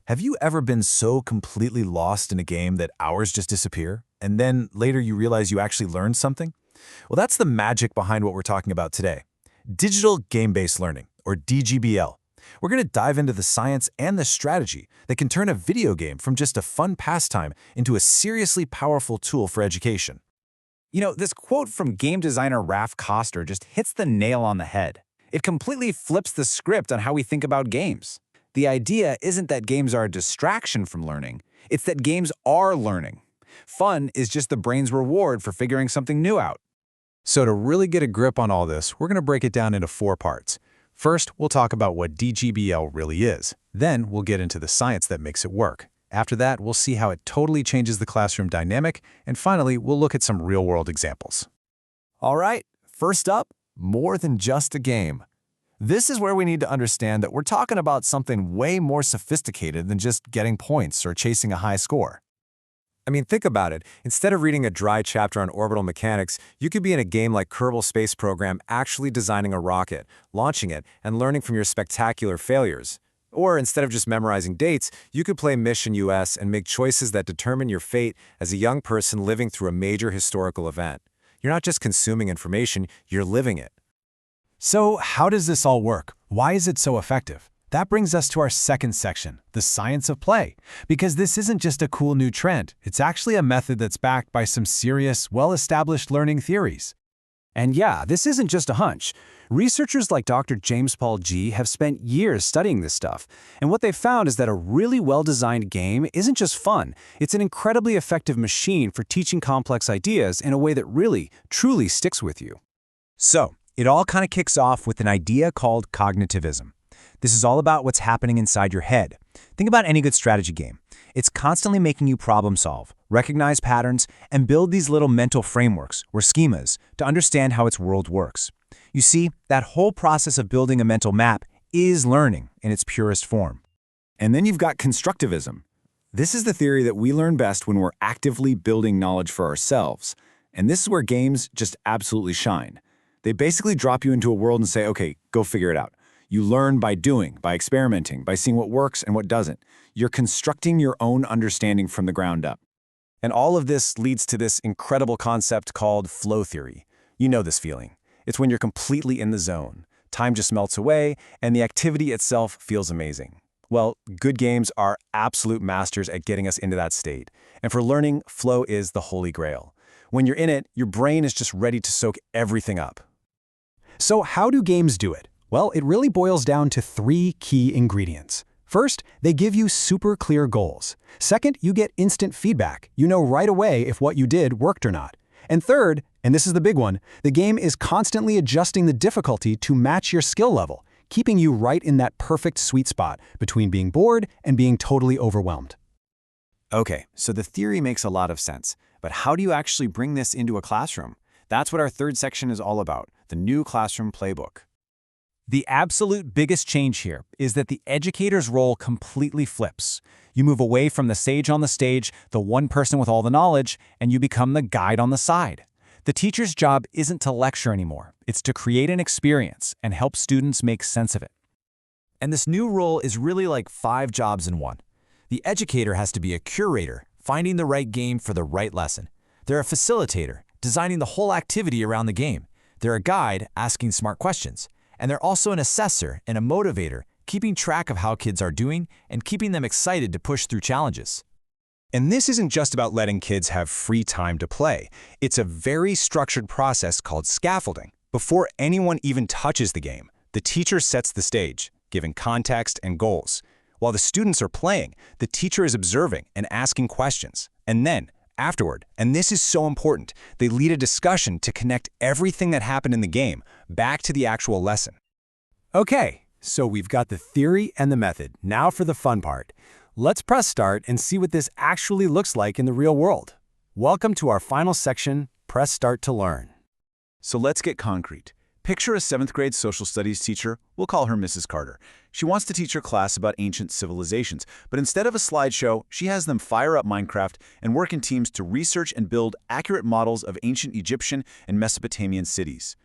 Have you ever been so completely lost in a game that hours just disappear, and then later you realize you actually learned something? Well, that's the magic behind what we're talking about today. Digital game-based learning, or DGBL. We're going to dive into the science and the strategy that can turn a video game from just a fun pastime into a seriously powerful tool for education. You know, this quote from game designer Ralph Koster just hits the nail on the head. It completely flips the script on how we think about games. The idea isn't that games are a distraction from learning, it's that games are learning. Fun is just the brain's reward for figuring something new out. So to really get a grip on all this, we're going to break it down into 4 parts. First, we'll talk about what DGBL really is. Then we'll get into the science that makes it work. After that, we'll see how it totally changes the classroom dynamic. And finally, we'll look at some real-world examples. All right, first up, more than just a game. This is where we need to understand that we're talking about something way more sophisticated than just getting points or chasing a high score. I mean, think about it. Instead of reading a dry chapter on orbital mechanics, you could be in a game like Kerbal Space Program actually designing a rocket, launching it, and learning from your spectacular failures. Or instead of just memorizing dates, you could play Mission US and make choices that determine your fate as a young person living through a major historical event. You're not just consuming information, you're living it. So how does this all work? Why is it so effective? That brings us to our second section, the science of play. Because this isn't just a cool new trend, it's actually a method that's backed by some serious, well-established learning theories. And yeah, this isn't just a hunch. Researchers like Dr. James Paul G. have spent years studying this stuff, and what they've found is that a really well-designed game isn't just fun, it's an incredibly effective machine for teaching complex ideas in a way that really, truly sticks with you. So, it all kind of kicks off with an idea called cognitivism. This is all about what's happening inside your head. Think about any good strategy game. It's constantly making you problem solve, recognize patterns, and build these little mental frameworks, or schemas, to understand how its world works. You see, that whole process of building a mental map is learning in its purest form. And then you've got constructivism. This is the theory that we learn best when we're actively building knowledge for ourselves. And this is where games just absolutely shine. They basically drop you into a world and say, okay, go figure it out. You learn by doing, by experimenting, by seeing what works and what doesn't. You're constructing your own understanding from the ground up. And all of this leads to this incredible concept called flow theory. You know this feeling. It's when you're completely in the zone. Time just melts away, and the activity itself feels amazing. Well, good games are absolute masters at getting us into that state. And for learning, flow is the holy grail. When you're in it, your brain is just ready to soak everything up. So how do games do it? Well, it really boils down to 3 key ingredients. First, they give you super clear goals. Second, you get instant feedback. You know right away if what you did worked or not. And third, and this is the big one, the game is constantly adjusting the difficulty to match your skill level, keeping you right in that perfect sweet spot between being bored and being totally overwhelmed. Okay, so the theory makes a lot of sense, but how do you actually bring this into a classroom? That's what our third section is all about, the new classroom playbook. The absolute biggest change here is that the educator's role completely flips. You move away from the sage on the stage, the one person with all the knowledge, and you become the guide on the side. The teacher's job isn't to lecture anymore. It's to create an experience and help students make sense of it. And this new role is really like 5 jobs in one. The educator has to be a curator, finding the right game for the right lesson. They're a facilitator, designing the whole activity around the game. They're a guide, asking smart questions. And they're also an assessor and a motivator, keeping track of how kids are doing and keeping them excited to push through challenges. And this isn't just about letting kids have free time to play. It's a very structured process called scaffolding. Before anyone even touches the game, the teacher sets the stage, giving context and goals. While the students are playing, the teacher is observing and asking questions. And then, afterward, and this is so important, they lead a discussion to connect everything that happened in the game back to the actual lesson. Okay, so we've got the theory and the method. Now for the fun part. Let's press start and see what this actually looks like in the real world. Welcome to our final section, Press Start to Learn. So let's get concrete. Picture a 7th grade social studies teacher, we'll call her Mrs. Carter. She wants to teach her class about ancient civilizations, but instead of a slideshow, she has them fire up Minecraft and work in teams to research and build accurate models of ancient Egyptian and Mesopotamian cities.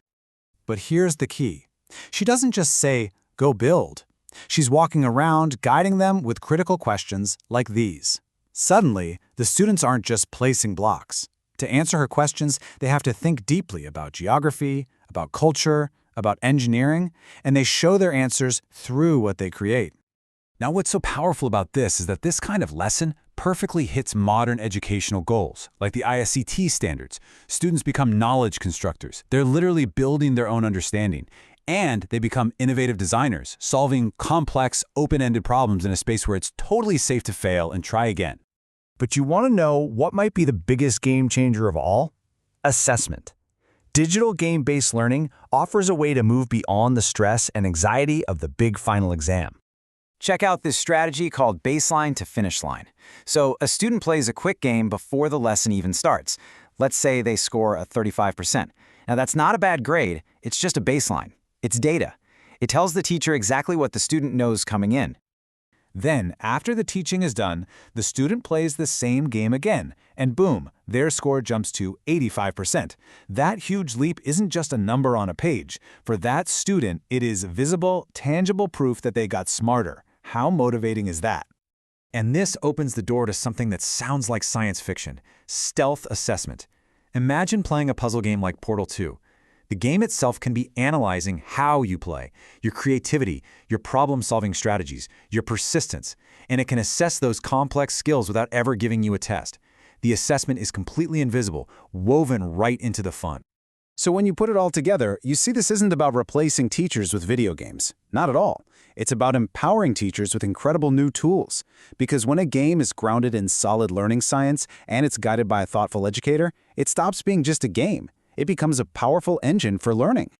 But here's the key. She doesn't just say, go build. She's walking around, guiding them with critical questions like these. Suddenly, the students aren't just placing blocks. To answer her questions, they have to think deeply about geography, about culture, about engineering, and they show their answers through what they create. Now, what's so powerful about this is that this kind of lesson perfectly hits modern educational goals, like the ISCT standards. Students become knowledge constructors. They're literally building their own understanding. And they become innovative designers, solving complex, open-ended problems in a space where it's totally safe to fail and try again. But you want to know what might be the biggest game changer of all? Assessment. Digital game-based learning offers a way to move beyond the stress and anxiety of the big final exam. Check out this strategy called baseline to finish line. So a student plays a quick game before the lesson even starts. Let's say they score a 35%. Now that's not a bad grade, it's just a baseline. It's data. It tells the teacher exactly what the student knows coming in. Then, after the teaching is done, the student plays the same game again, and boom, their score jumps to 85%. That huge leap isn't just a number on a page. For that student, it is visible, tangible proof that they got smarter. How motivating is that? And this opens the door to something that sounds like science fiction: stealth assessment. Imagine playing a puzzle game like Portal 2. The game itself can be analyzing how you play, your creativity, your problem-solving strategies, your persistence, and it can assess those complex skills without ever giving you a test. The assessment is completely invisible, woven right into the fun. So when you put it all together, you see this isn't about replacing teachers with video games. Not at all. It's about empowering teachers with incredible new tools. Because when a game is grounded in solid learning science and it's guided by a thoughtful educator, it stops being just a game. It becomes a powerful engine for learning.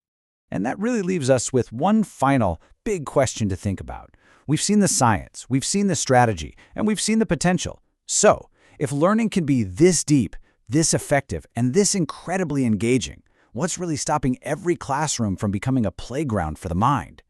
And that really leaves us with one final big question to think about. We've seen the science, we've seen the strategy, and we've seen the potential. So, if learning can be this deep, this effective, and this incredibly engaging, what's really stopping every classroom from becoming a playground for the mind?